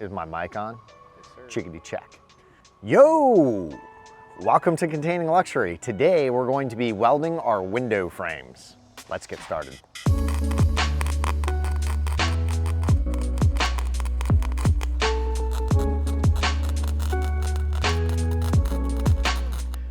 Is my mic on? Yes, sir. Chickadee check. Yo! Welcome to Containing Luxury. Today we're going to be welding our window frames. Let's get started.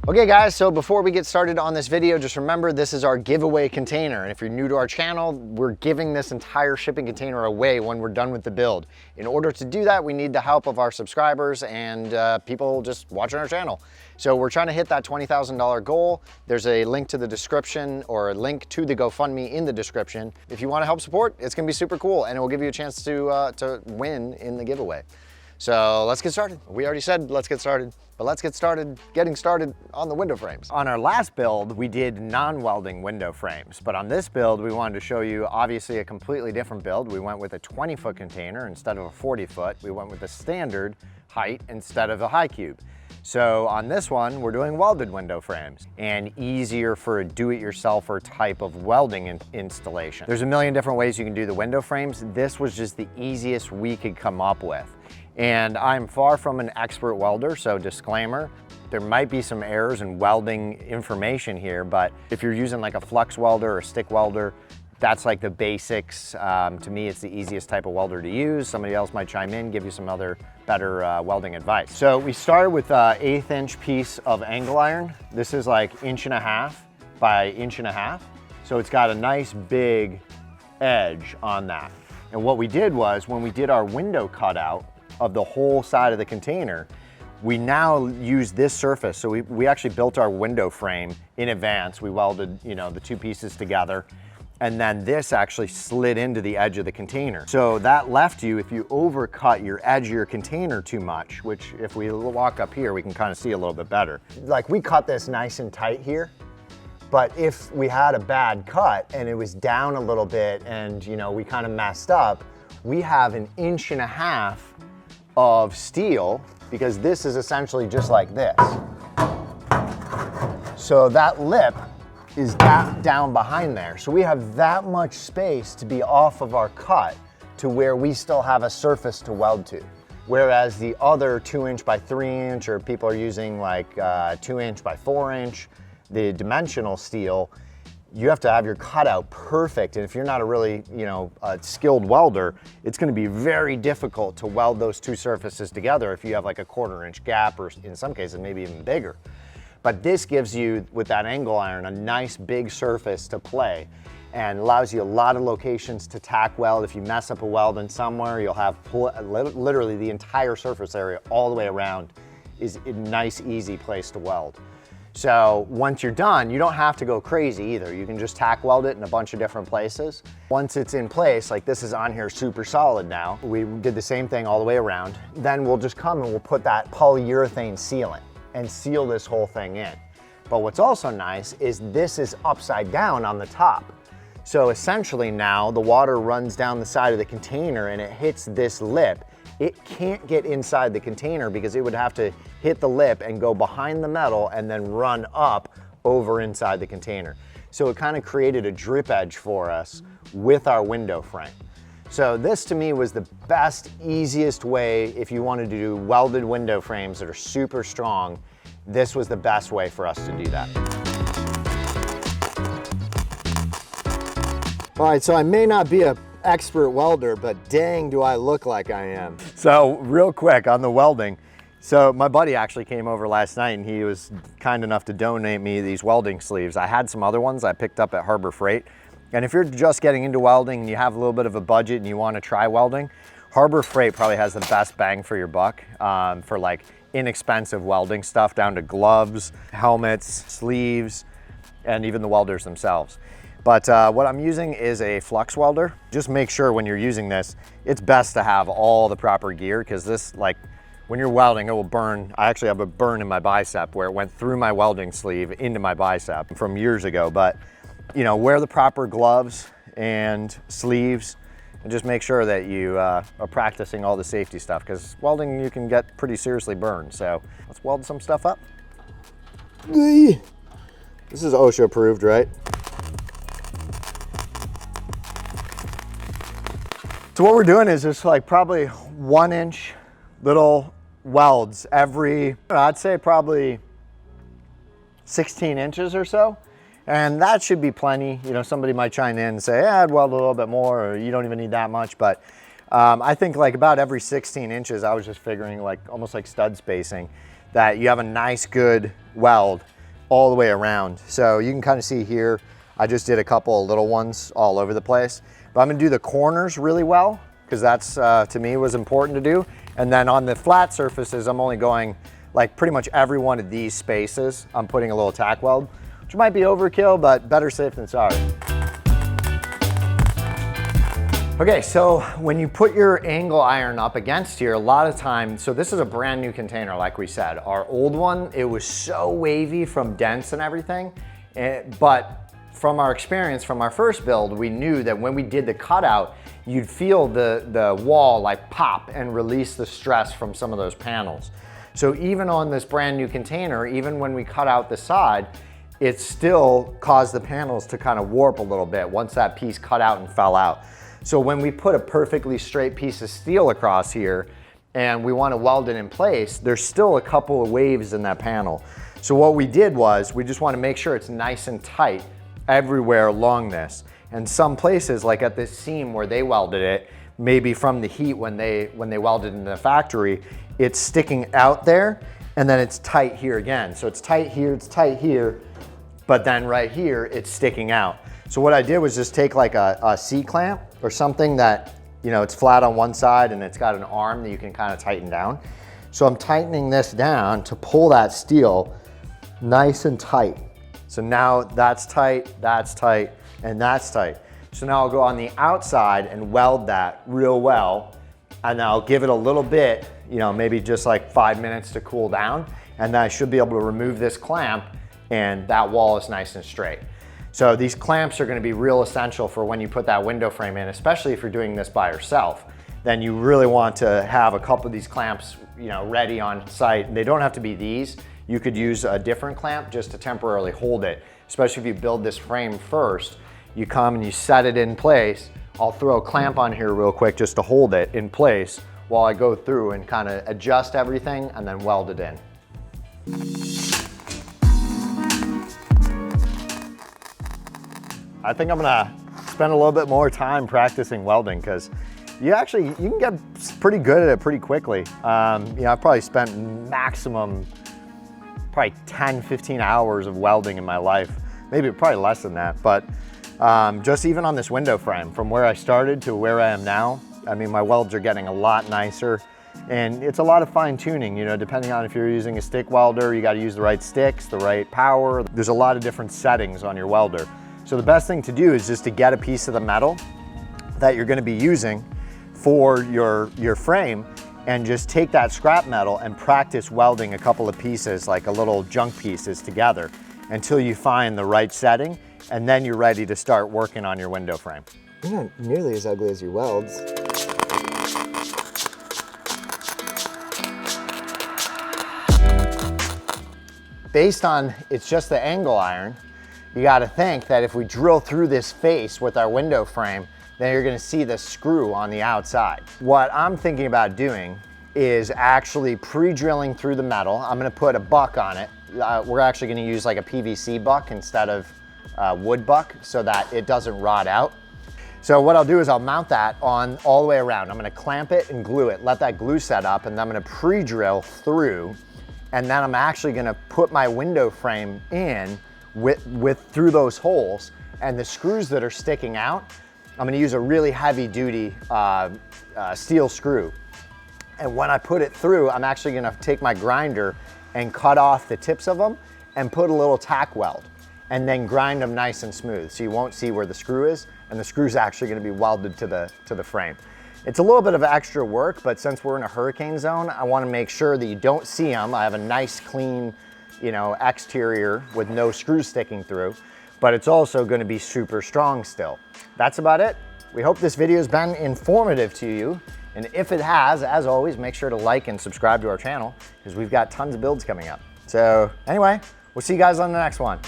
Okay guys, so before we get started on this video, just remember this is our giveaway container. And if you're new to our channel, we're giving this entire shipping container away when we're done with the build. In order to do that, we need the help of our subscribers and people just watching our channel. So we're trying to hit that $20,000 goal. There's a link to the description or a link to the GoFundMe in the description. If you want to help support, it's gonna be super cool and it will give you a chance to win in the giveaway. So let's get started. We already said let's get started, but let's get started getting started on the window frames. On our last build, we did non-welding window frames, but on this build, we wanted to show you obviously a completely different build. We went with a 20-foot container instead of a 40-foot. We went with a standard height instead of a high cube. So on this one, we're doing welded window frames and easier for a do-it-yourselfer type of welding installation. There's a million different ways you can do the window frames. This was just the easiest we could come up with. And I'm far from an expert welder, so disclaimer, there might be some errors in welding information here, but if you're using like a flux welder or stick welder, that's like the basics. To me, it's the easiest type of welder to use. Somebody else might chime in, give you some other better welding advice. So we started with an 1/8 inch piece of angle iron. This is like 1.5 inches by 1.5 inches. So it's got a nice big edge on that. And what we did was when we did our window cutout of the whole side of the container, we now use this surface. So we actually built our window frame in advance. We welded, the two pieces together. And then this actually slid into the edge of the container. So that left you, if you overcut your edge of your container too much, which if we walk up here, we can kind of see a little bit better. Like we cut this nice and tight here, but if we had a bad cut and it was down a little bit and we kind of messed up, we have 1.5 inches of steel, because this is essentially just like this. So that lip is down behind there. So we have that much space to be off of our cut to where we still have a surface to weld to. Whereas the other 2 inch by 3 inch, or people are using like 2 inch by 4 inch, the dimensional steel, you have to have your cutout perfect. And if you're not a really, a skilled welder, it's gonna be very difficult to weld those two surfaces together if you have like a 1/4 inch gap, or in some cases, maybe even bigger. But this gives you, with that angle iron, a nice big surface to play and allows you a lot of locations to tack weld. If you mess up a weld in somewhere, you'll have literally the entire surface area all the way around is a nice, easy place to weld. So once you're done, you don't have to go crazy either. You can just tack weld it in a bunch of different places. Once it's in place, like this is on here super solid now, we did the same thing all the way around. Then we'll just come and we'll put that polyurethane sealant and seal this whole thing in. But what's also nice is this is upside down on the top. So essentially now the water runs down the side of the container and it hits this lip. It can't get inside the container because it would have to hit the lip and go behind the metal and then run up over inside the container. So it kind of created a drip edge for us with our window frame. So this to me was the best, easiest way if you wanted to do welded window frames that are super strong. This was the best way for us to do that. All right, so I may not be an expert welder, but dang do I look like I am. So real quick on the welding. So my buddy actually came over last night and he was kind enough to donate me these welding sleeves. I had some other ones I picked up at Harbor Freight. And if you're just getting into welding and you have a little bit of a budget and you want to try welding, Harbor Freight probably has the best bang for your buck for like inexpensive welding stuff, down to gloves, helmets, sleeves, and even the welders themselves. But what I'm using is a flux welder. Just make sure when you're using this, it's best to have all the proper gear, because this, like, when you're welding, it will burn. I actually have a burn in my bicep where it went through my welding sleeve into my bicep from years ago. But, wear the proper gloves and sleeves and just make sure that you are practicing all the safety stuff, because welding, you can get pretty seriously burned. So let's weld some stuff up. This is OSHA approved, right? So what we're doing is just like probably 1 inch little welds every, I'd say probably 16 inches or so. And that should be plenty. You know, somebody might chime in and say, yeah, I'd weld a little bit more, or you don't even need that much. But I think like about every 16 inches, I was just figuring like almost like stud spacing, that you have a nice good weld all the way around. So you can kind of see here, I just did a couple of little ones all over the place. But I'm gonna do the corners really well, because that's, to me, was important to do. And then on the flat surfaces, I'm only going like pretty much every one of these spaces, I'm putting a little tack weld, which might be overkill, but better safe than sorry. Okay, so when you put your angle iron up against here, a lot of times, so this is a brand new container, like we said. Our old one, it was so wavy from dents and everything, but from our experience from our first build, we knew that when we did the cutout, you'd feel the wall like pop and release the stress from some of those panels. So even on this brand new container, even when we cut out the side, it still caused the panels to kind of warp a little bit once that piece cut out and fell out. So when we put a perfectly straight piece of steel across here and we want to weld it in place, there's still a couple of waves in that panel. So what we did was we just want to make sure it's nice and tight everywhere along this. And some places, like at this seam where they welded it, maybe from the heat when they welded in the factory, it's sticking out there and then it's tight here again. So it's tight here, but then right here, it's sticking out. So what I did was just take like a C-clamp or something that, you know, it's flat on one side and it's got an arm that you can kind of tighten down. So I'm tightening this down to pull that steel nice and tight. So now that's tight, and that's tight. So now I'll go on the outside and weld that real well, and I'll give it a little bit, you know, maybe just like 5 minutes to cool down, and then I should be able to remove this clamp and that wall is nice and straight. So these clamps are gonna be real essential for when you put that window frame in, especially if you're doing this by yourself. Then you really want to have a couple of these clamps, you know, ready on site. They don't have to be these. You could use a different clamp just to temporarily hold it, especially if you build this frame first. You come and you set it in place. I'll throw a clamp on here real quick just to hold it in place while I go through and kind of adjust everything and then weld it in. I think I'm gonna spend a little bit more time practicing welding, because you can get pretty good at it pretty quickly. You know, I've probably spent maximum probably 10, 15 hours of welding in my life. Maybe probably less than that, but just even on this window frame, from where I started to where I am now, I mean, my welds are getting a lot nicer, and it's a lot of fine tuning, you know, depending on if you're using a stick welder, you got to use the right sticks, the right power. There's a lot of different settings on your welder. So the best thing to do is just to get a piece of the metal that you're going to be using for your frame, and just take that scrap metal and practice welding a couple of pieces, like a little junk pieces together, until you find the right setting, and then you're ready to start working on your window frame. You're not nearly as ugly as your welds. Based on it's just the angle iron, you got to think that if we drill through this face with our window frame, then you're going to see the screw on the outside. What I'm thinking about doing is actually pre-drilling through the metal. I'm going to put a buck on it. We're actually going to use like a PVC buck instead of wood buck, so that it doesn't rot out. So what I'll do is I'll mount that on all the way around. I'm going to clamp it and glue it, let that glue set up, and then I'm going to pre-drill through, and then I'm actually going to put my window frame in through those holes, and the screws that are sticking out, I'm going to use a really heavy duty steel screw. And when I put it through, I'm actually going to take my grinder and cut off the tips of them and put a little tack weld, and then grind them nice and smooth, so you won't see where the screw is, and the screw's actually going to be welded to the frame. It's a little bit of extra work, but since we're in a hurricane zone, I want to make sure that you don't see them. I have a nice clean, you know, exterior with no screws sticking through, but it's also going to be super strong still. That's about it. We hope this video has been informative to you, and if it has, as always, make sure to like and subscribe to our channel, because we've got tons of builds coming up. So anyway, we'll see you guys on the next one.